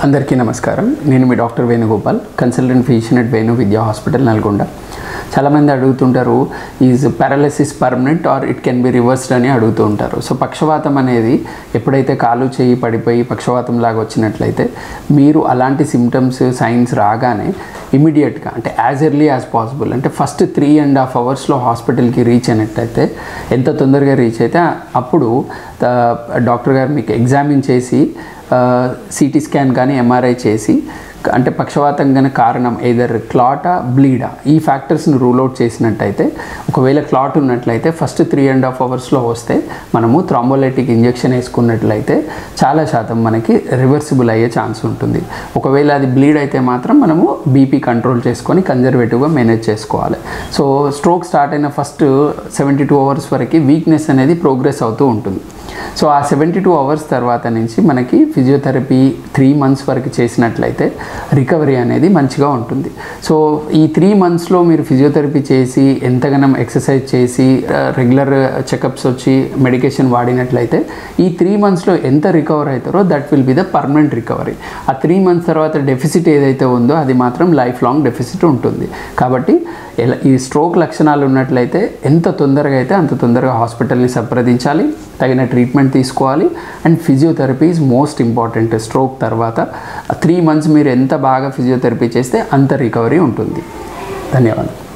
అందరికీ నమస్కారం. నేను మీ doctor Venugopal, consultant physician at Venu Vidya hospital Nalgonda. చాలామంది అడుగుతుంటారు, is paralysis permanent or it can be reversed అని అడుగుతూ ఉంటారు. సో పక్షవాతం అనేది ఎప్పుడైతే కాలు చేయి పడిపోయి పక్షవాతం లాగా వచ్చినట్లయితే మీరు అలాంటి సిమ్టమ్స్ సైన్స్ రాగానే ఇమీడియట్గా అంటే యాజ్ ఎర్లీ యాజ్ పాసిబుల్ అంటే ఫస్ట్ 3.5 అవర్స్లో హాస్పిటల్కి రీచ్ అయినట్లయితే, ఎంత తొందరగా రీచ్ అయితే అప్పుడు డాక్టర్ గారు మీకు ఎగ్జామిన్ చేసి సిటీ స్కాన్ కానీ ఎంఆర్ఐ చేసి అంటే పక్షవాతం కానీ కారణం ఏదర్ క్లాటా బ్లీడా ఈ ఫ్యాక్టర్స్ని రూల్ అవుట్ చేసినట్టయితే, ఒకవేళ క్లాట్ ఉన్నట్లయితే ఫస్ట్ 3.5 అవర్స్లో వస్తే మనము థ్రాంబోలైటిక్ ఇంజెక్షన్ వేసుకున్నట్లయితే చాలా శాతం మనకి రివర్సిబుల్ అయ్యే ఛాన్స్ ఉంటుంది. ఒకవేళ అది బ్లీడ్ అయితే మాత్రం మనము బీపీ కంట్రోల్ చేసుకొని కన్జర్వేటివ్గా మేనేజ్ చేసుకోవాలి. సో స్ట్రోక్ స్టార్ట్ అయిన ఫస్ట్ 72 అవర్స్ వరకు వీక్నెస్ అనేది ప్రోగ్రెస్ అవుతూ ఉంటుంది. సో ఆ 72 అవర్స్ తర్వాత నుంచి మనకి ఫిజియోథెరపీ 3 మంత్స్ వరకు చేసినట్లయితే రికవరీ అనేది మంచిగా ఉంటుంది. సో ఈ 3 మంత్స్లో మీరు ఫిజియోథెరపీ చేసి ఎంతగానో ఎక్సర్సైజ్ చేసి రెగ్యులర్ చెకప్స్ వచ్చి మెడికేషన్ వాడినట్లయితే ఈ 3 మంత్స్లో ఎంత రికవర్ అవుతారో that will be the permanent recovery. ఆ 3 మంత్స్ తర్వాత డెఫిసిట్ ఏదైతే ఉందో అది మాత్రం లైఫ్ లాంగ్ డెఫిసిట్ ఉంటుంది. కాబట్టి ఈ స్ట్రోక్ లక్షణాలు ఉన్నట్లయితే ఎంత తొందరగా అయితే అంత తొందరగా హాస్పిటల్ని సంప్రదించాలి, తగిన ట్రీట్మెంట్ తీసుకోవాలి. And physiotherapy is most important. Stroke తర్వాత 3 మంత్స్ మీరు ఎంత బాగా ఫిజియోథెరపీ చేస్తే అంత రికవరీ ఉంటుంది. ధన్యవాదాలు.